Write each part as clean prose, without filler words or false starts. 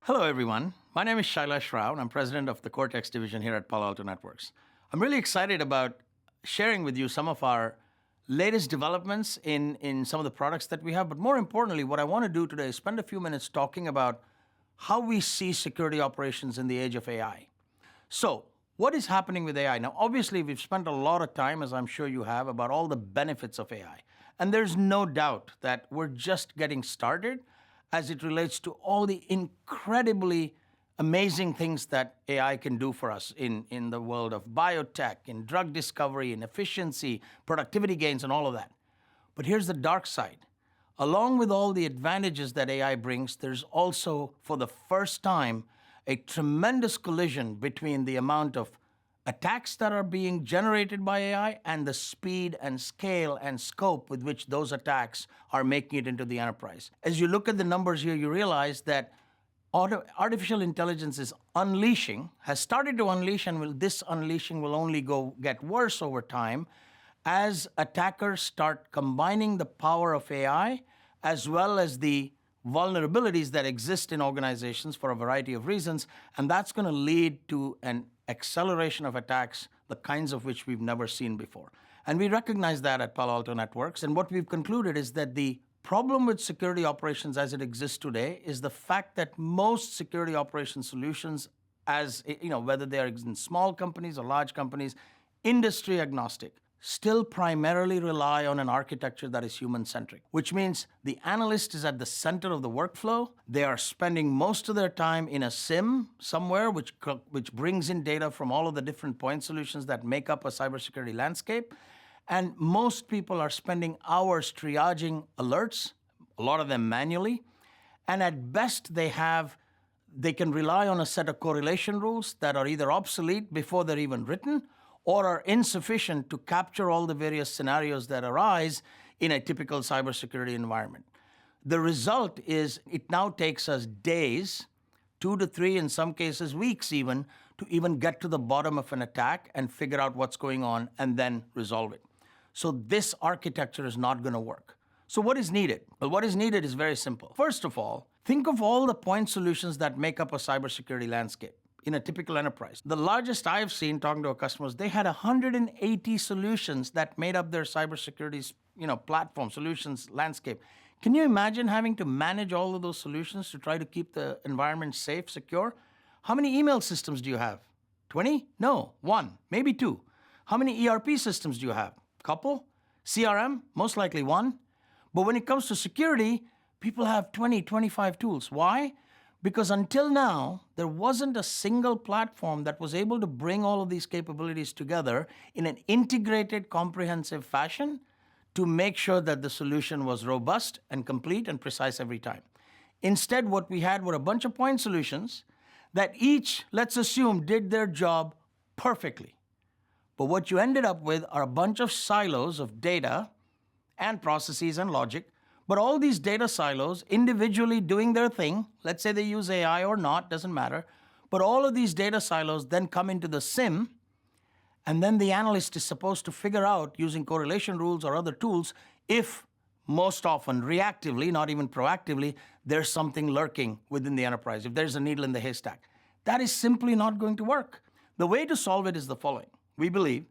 Hello, everyone. My name is Shailesh Rao, and I'm president of the Cortex division here at Palo Alto Networks. I'm really excited about sharing with you some of our latest developments in some of the products that we have. But more importantly, what I want to do today is spend a few minutes talking about how we see security operations in the age of AI. So, what is happening with AI? Now, obviously, we've spent a lot of time, as I'm sure you have, about all the benefits of AI. And there's no doubt that we're just getting started as it relates to all the incredibly amazing things that AI can do for us in the world of biotech, in drug discovery, in efficiency, productivity gains, and all of that. But here's the dark side. Along with all the advantages that AI brings, there's also, for the first time, a tremendous collision between the amount of attacks that are being generated by AI and the speed and scale and scope with which those attacks are making it into the enterprise. As you look at the numbers here, you realize that artificial intelligence has started to unleash, and this unleashing will only get worse over time as attackers start combining the power of AI as well as the vulnerabilities that exist in organizations for a variety of reasons, and that's going to lead to an acceleration of attacks, the kinds of which we've never seen before. And we recognize that at Palo Alto Networks, and what we've concluded is that the problem with security operations as it exists today is the fact that most security operations solutions, whether they are in small companies or large companies, industry agnostic, still primarily rely on an architecture that is human-centric, which means the analyst is at the center of the workflow. They are spending most of their time in a SIEM somewhere, which brings in data from all of the different point solutions that make up a cybersecurity landscape. And most people are spending hours triaging alerts, a lot of them manually. And at best, they can rely on a set of correlation rules that are either obsolete before they're even written, or are insufficient to capture all the various scenarios that arise in a typical cybersecurity environment. The result is it now takes us days, 2 to 3, in some cases weeks even, to even get to the bottom of an attack and figure out what's going on and then resolve it. So this architecture is not going to work. So what is needed? Well, what is needed is very simple. First of all, think of all the point solutions that make up a cybersecurity landscape in a typical enterprise. The largest I've seen talking to our customers, they had 180 solutions that made up their cybersecurity platform, solutions landscape. Can you imagine having to manage all of those solutions to try to keep the environment safe, secure? How many email systems do you have? 20? No, 1, maybe 2. How many ERP systems do you have? Couple? CRM? Most likely 1. But when it comes to security, people have 20, 25 tools. Why? Because until now, there wasn't a single platform that was able to bring all of these capabilities together in an integrated, comprehensive fashion to make sure that the solution was robust and complete and precise every time. Instead, what we had were a bunch of point solutions that each, let's assume, did their job perfectly. But what you ended up with are a bunch of silos of data and processes and logic. But all these data silos individually doing their thing, let's say they use AI or not, doesn't matter, but all of these data silos then come into the SIEM, and then the analyst is supposed to figure out, using correlation rules or other tools, if most often reactively, not even proactively, there's something lurking within the enterprise, if there's a needle in the haystack. That is simply not going to work. The way to solve it is the following. We believe,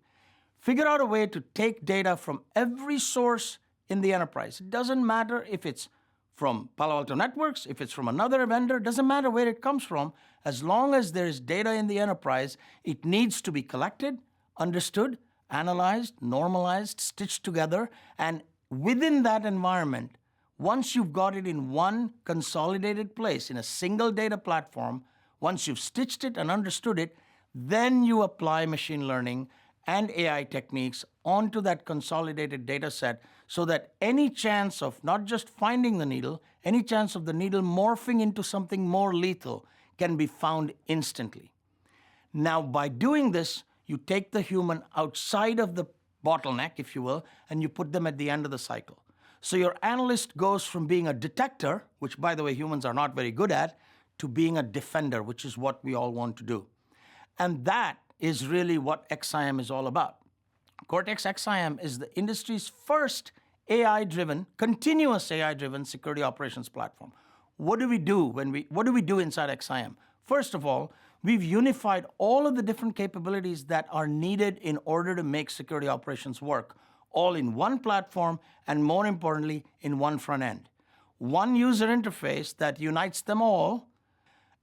figure out a way to take data from every source in the enterprise. It doesn't matter if it's from Palo Alto Networks, if it's from another vendor, it doesn't matter where it comes from. As long as there is data in the enterprise, it needs to be collected, understood, analyzed, normalized, stitched together. And within that environment, once you've got it in one consolidated place, in a single data platform, once you've stitched it and understood it, then you apply machine learning and AI techniques onto that consolidated data set so that any chance of not just finding the needle, any chance of the needle morphing into something more lethal can be found instantly. Now, by doing this, you take the human outside of the bottleneck, if you will, and you put them at the end of the cycle. So your analyst goes from being a detector, which, by the way, humans are not very good at, to being a defender, which is what we all want to do. And that is really what XSIAM is all about. Cortex XSIAM is the industry's first AI-driven, continuous AI-driven security operations platform. what do we do inside XIM? First of all, we've unified all of the different capabilities that are needed in order to make security operations work, all in one platform, and more importantly, in one front end. One user interface that unites them all,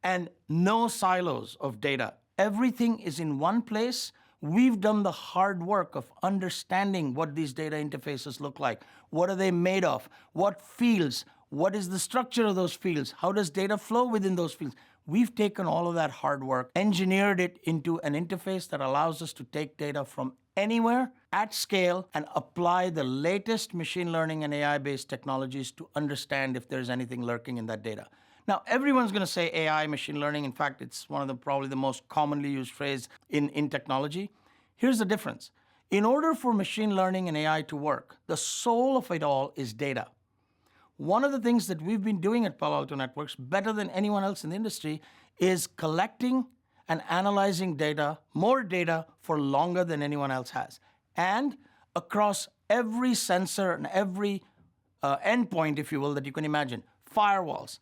and no silos of data. Everything is in one place. We've done the hard work of understanding what these data interfaces look like. What are they made of? What fields? What is the structure of those fields? How does data flow within those fields? We've taken all of that hard work, engineered it into an interface that allows us to take data from anywhere at scale and apply the latest machine learning and AI-based technologies to understand if there's anything lurking in that data. Now, everyone's going to say AI, machine learning. In fact, it's one of the probably the most commonly used phrase in technology. Here's the difference. In order for machine learning and AI to work, the soul of it all is data. One of the things that we've been doing at Palo Alto Networks better than anyone else in the industry is collecting and analyzing data, more data for longer than anyone else has. And across every sensor and every endpoint, if you will, that you can imagine, firewalls,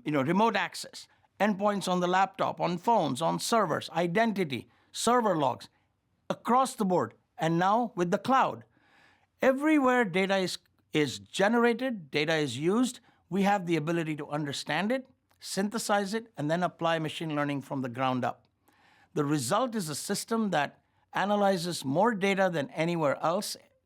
remote access, endpoints on the laptop, on phones, on servers, identity, server logs, across the board. And now with the cloud, everywhere data is generated, data is used, we have the ability to understand it, synthesize it, and then apply machine learning from the ground up. The result is a system that analyzes more data than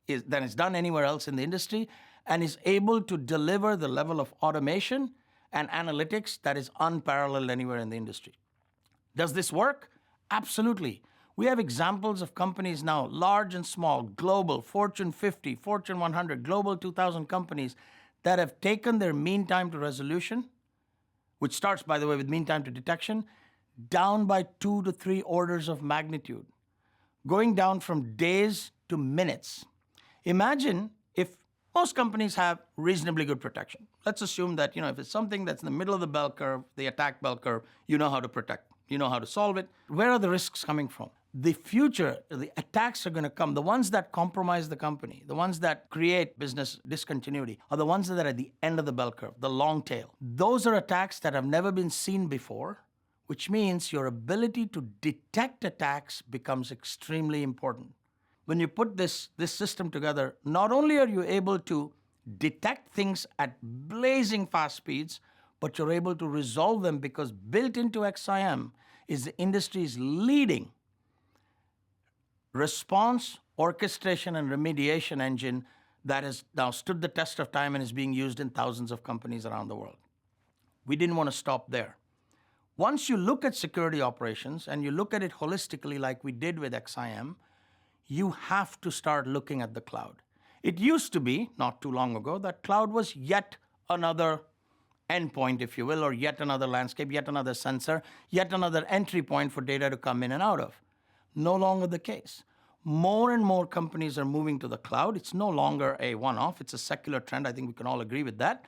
is done anywhere else in the industry, and is able to deliver the level of automation and analytics that is unparalleled anywhere in the industry. Does this work? Absolutely. We have examples of companies now, large and small, global, Fortune 50, Fortune 100, Global 2000 companies that have taken their mean time to resolution, which starts, by the way, with mean time to detection, down by 2 to 3 orders of magnitude, going down from days to minutes. Imagine if most companies have reasonably good protection. Let's assume that, if it's something that's in the middle of the bell curve, the attack bell curve, you know how to protect, you know how to solve it. Where are the risks coming from? The future, the attacks are going to come. The ones that compromise the company, the ones that create business discontinuity, are the ones that are at the end of the bell curve, the long tail. Those are attacks that have never been seen before, which means your ability to detect attacks becomes extremely important. When you put this system together, not only are you able to detect things at blazing fast speeds, but you're able to resolve them because built into XIM is the industry's leading response, orchestration, and remediation engine that has now stood the test of time and is being used in thousands of companies around the world. We didn't want to stop there. Once you look at security operations and you look at it holistically like we did with XIM, you have to start looking at the cloud. It used to be, not too long ago, that cloud was yet another endpoint, if you will, or yet another landscape, yet another sensor, yet another entry point for data to come in and out of. No longer the case. More and more companies are moving to the cloud. It's no longer a one-off. It's a secular trend. I think we can all agree with that.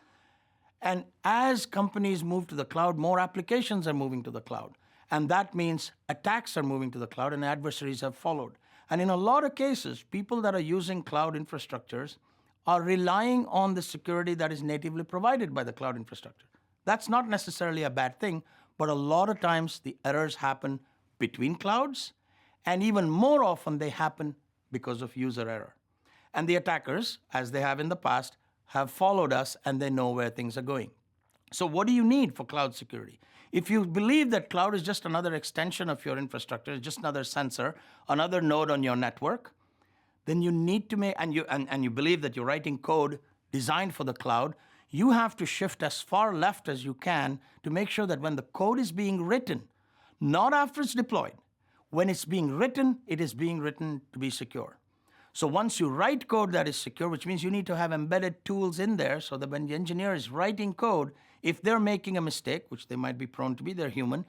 And as companies move to the cloud, more applications are moving to the cloud. And that means attacks are moving to the cloud and adversaries have followed. And in a lot of cases, people that are using cloud infrastructures are relying on the security that is natively provided by the cloud infrastructure. That's not necessarily a bad thing, but a lot of times the errors happen between clouds, and even more often they happen because of user error. And the attackers, as they have in the past, have followed us and they know where things are going. So what do you need for cloud security? If you believe that cloud is just another extension of your infrastructure, just another sensor, another node on your network, then you need to make, and you believe that you're writing code designed for the cloud, you have to shift as far left as you can to make sure that when the code is being written, not after it's deployed, when it's being written, it is being written to be secure. So once you write code that is secure, which means you need to have embedded tools in there so that when the engineer is writing code, if they're making a mistake, which they might be prone to be, they're human,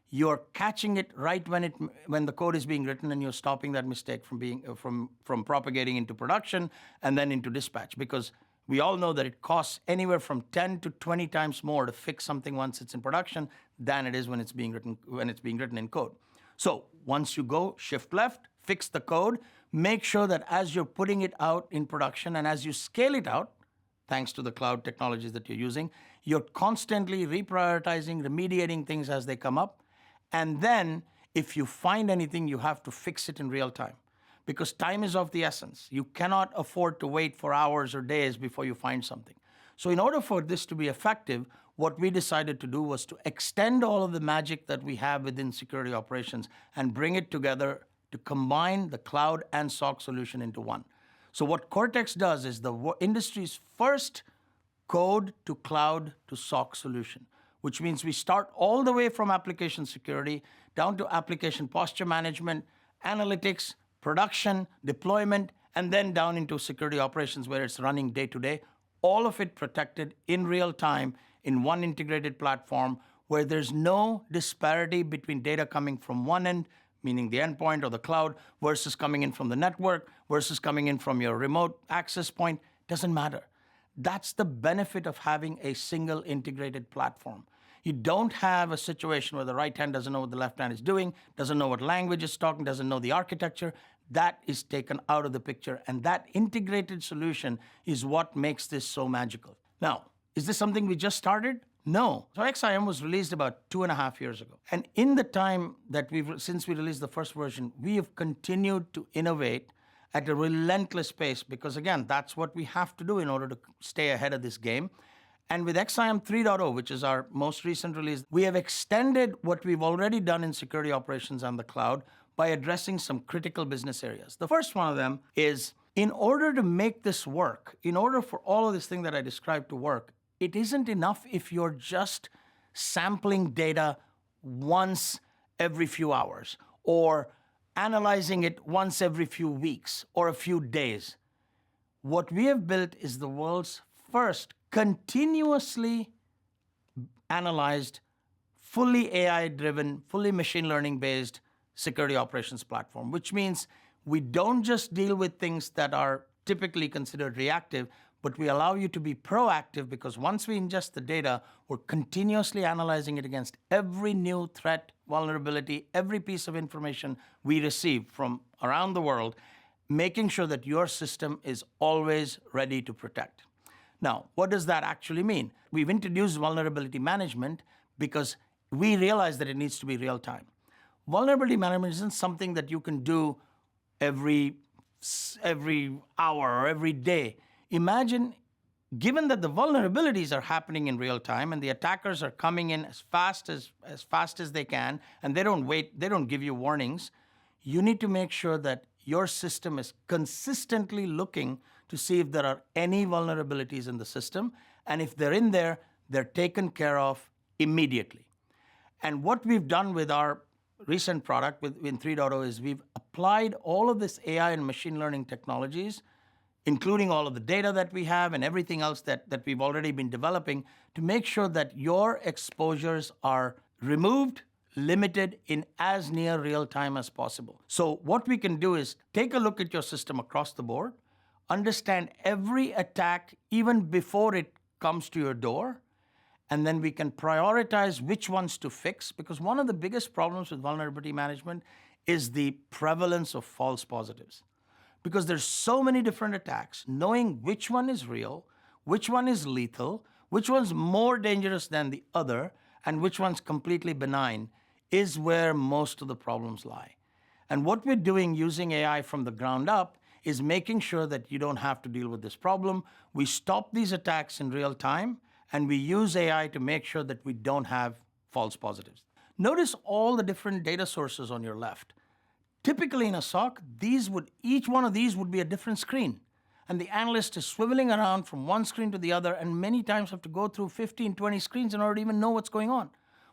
you're catching it right when the code is being written, and you're stopping that mistake from propagating into production and then into dispatch. Because we all know that it costs anywhere from 10 to 20 times more to fix something once it's in production than it is when it's being written in code. So once you go shift left, fix the code, make sure that as you're putting it out in production and as you scale it out, thanks to the cloud technologies that you're using, You're constantly reprioritizing, remediating things as they come up. And then if you find anything, you have to fix it in real time because time is of the essence. You cannot afford to wait for hours or days before you find something. So in order for this to be effective, what we decided to do was to extend all of the magic that we have within security operations and bring it together to combine the cloud and SOC solution into one. So what Cortex does is the industry's first code to cloud to SOC solution, which means we start all the way from application security down to application posture management, analytics, production, deployment, and then down into security operations where it's running day to day, all of it protected in real time in one integrated platform where there's no disparity between data coming from one end, meaning the endpoint or the cloud, versus coming in from the network, versus coming in from your remote access point. Doesn't matter. That's the benefit of having a single integrated platform. You don't have a situation where the right hand doesn't know what the left hand is doing, doesn't know what language it's talking, doesn't know the architecture. That is taken out of the picture. And that integrated solution is what makes this so magical. Now, is this something we just started? No. So XIM was released about 2.5 years ago. And in the time that since we released the first version, we have continued to innovate at a relentless pace because, again, that's what we have to do in order to stay ahead of this game. And with XIM 3.0, which is our most recent release, we have extended what we've already done in security operations and the cloud by addressing some critical business areas. The first one of them is, in order to make this work, in order for all of this thing that I described to work, it isn't enough if you're just sampling data once every few hours or analyzing it once every few weeks or a few days. What we have built is the world's first continuously analyzed, fully AI-driven, fully machine learning-based security operations platform, which means we don't just deal with things that are typically considered reactive, but we allow you to be proactive because once we ingest the data, we're continuously analyzing it against every new threat, vulnerability, every piece of information we receive from around the world, making sure that your system is always ready to protect. Now, what does that actually mean? We've introduced vulnerability management because we realize that it needs to be real time. Vulnerability management isn't something that you can do every hour or every day. Imagine, given that the vulnerabilities are happening in real time and the attackers are coming in as fast as they can, and they don't wait, they don't give you warnings, you need to make sure that your system is consistently looking to see if there are any vulnerabilities in the system, and if they're in there, they're taken care of immediately. And what we've done with our recent product in 3.0 is we've applied all of this AI and machine learning technologies, including all of the data that we have and everything else that we've already been developing, to make sure that your exposures are removed, limited in as near real time as possible. So what we can do is take a look at your system across the board, understand every attack even before it comes to your door, and then we can prioritize which ones to fix, because one of the biggest problems with vulnerability management is the prevalence of false positives. Because there's so many different attacks, knowing which one is real, which one is lethal, which one's more dangerous than the other, and which one's completely benign is where most of the problems lie. And what we're doing using AI from the ground up is making sure that you don't have to deal with this problem. We stop these attacks in real time, and we use AI to make sure that we don't have false positives. Notice all the different data sources on your left. Typically in a SOC, each one of these would be a different screen. And the analyst is swiveling around from one screen to the other, and many times have to go through 15, 20 screens in order to even know what's going on.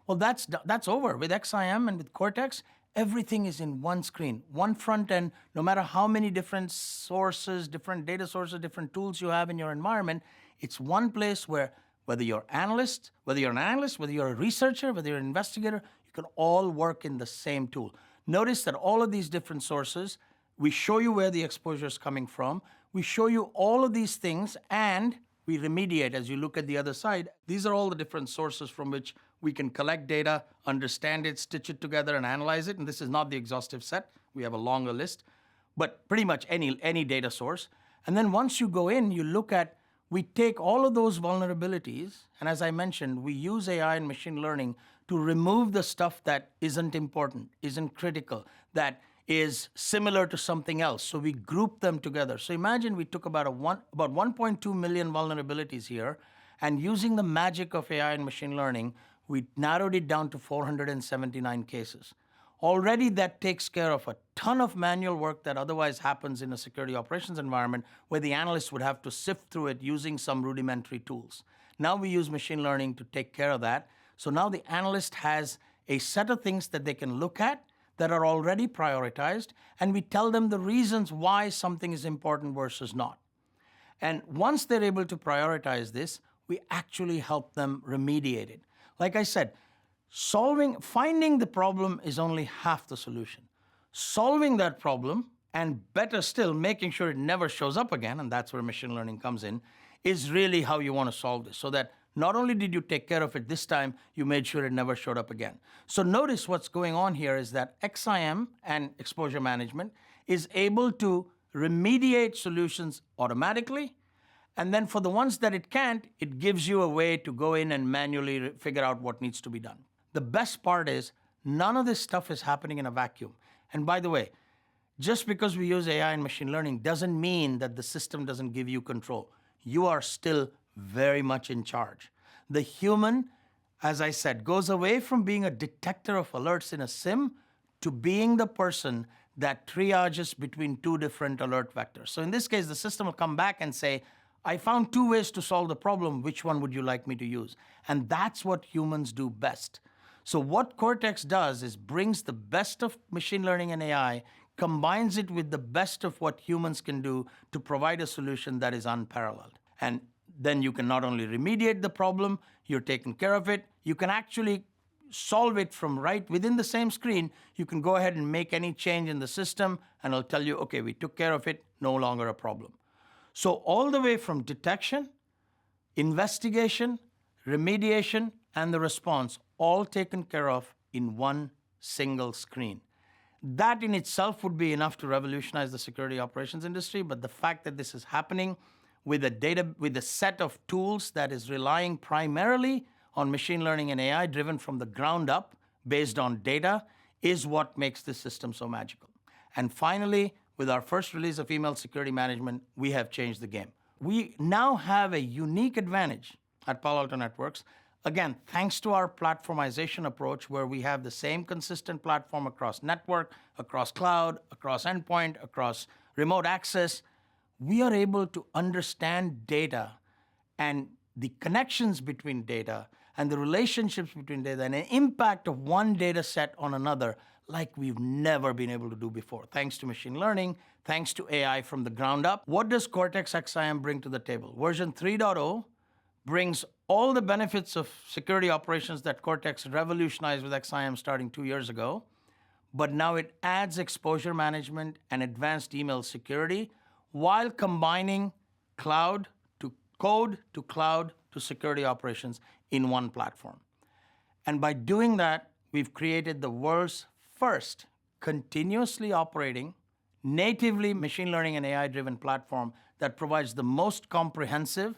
Well, that's over. With XIM and with Cortex, everything is in one screen, one front end. No matter how many different sources, different data sources, different tools you have in your environment, it's one place where whether you're an analyst, whether you're a researcher, whether you're an investigator, you can all work in the same tool. Notice that all of these different sources, we show you where the exposure is coming from. We show you all of these things, and we remediate as you look at the other side. These are all the different sources from which we can collect data, understand it, stitch it together, and analyze it. And this is not the exhaustive set. We have a longer list, but pretty much any data source. And then once you go in, you look at we take all of those vulnerabilities, and as I mentioned, we use AI and machine learning to remove the stuff that isn't important, isn't critical, that is similar to something else. So we group them together. So imagine we took about 1.2 million vulnerabilities here, and using the magic of AI and machine learning, we narrowed it down to 479 cases. Already that takes care of a ton of manual work that otherwise happens in a security operations environment where the analyst would have to sift through it using some rudimentary tools. Now we use machine learning to take care of that. So now the analyst has a set of things that they can look at that are already prioritized, and we tell them the reasons why something is important versus not. And once they're able to prioritize this, we actually help them remediate it. Like I said, finding the problem is only half the solution. Solving that problem, and better still, making sure it never shows up again, and that's where machine learning comes in, is really how you want to solve this, so that not only did you take care of it this time, you made sure it never showed up again. So notice what's going on here is that XIM and exposure management is able to remediate solutions automatically. And then for the ones that it can't, it gives you a way to go in and manually figure out what needs to be done. The best part is none of this stuff is happening in a vacuum. And by the way, just because we use AI and machine learning doesn't mean that the system doesn't give you control. You are still very much in charge. The human, as I said, goes away from being a detector of alerts in a SIEM to being the person that triages between two different alert vectors. So in this case, the system will come back and say, I found two ways to solve the problem. Which one would you like me to use? And that's what humans do best. So what Cortex does is brings the best of machine learning and AI, combines it with the best of what humans can do to provide a solution that is unparalleled. And then you can not only remediate the problem, you're taking care of it, you can actually solve it from right within the same screen. You can go ahead and make any change in the system, and it'll tell you, okay, we took care of it, no longer a problem. So all the way from detection, investigation, remediation, and the response, all taken care of in one single screen. That in itself would be enough to revolutionize the security operations industry, but the fact that this is happening with a set of tools that is relying primarily on machine learning and AI driven from the ground up based on data is what makes this system so magical. And finally, with our first release of email security management, we have changed the game. We now have a unique advantage at Palo Alto Networks, again, thanks to our platformization approach where we have the same consistent platform across network, across cloud, across endpoint, across remote access. We are able to understand data and the connections between data and the relationships between data and the impact of one data set on another like we've never been able to do before, thanks to machine learning, thanks to AI from the ground up. What does Cortex XIM bring to the table? Version 3.0 brings all the benefits of security operations that Cortex revolutionized with XIM starting 2 years ago, but now it adds exposure management and advanced email security while combining cloud to code to cloud to security operations in one platform. And by doing that, we've created the world's first continuously operating, natively machine learning and AI-driven platform that provides the most comprehensive,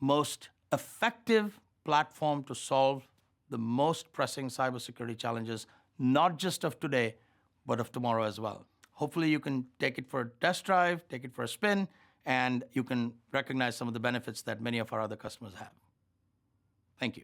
most effective platform to solve the most pressing cybersecurity challenges, not just of today, but of tomorrow as well. Hopefully you can take it for a test drive, take it for a spin, and you can recognize some of the benefits that many of our other customers have. Thank you.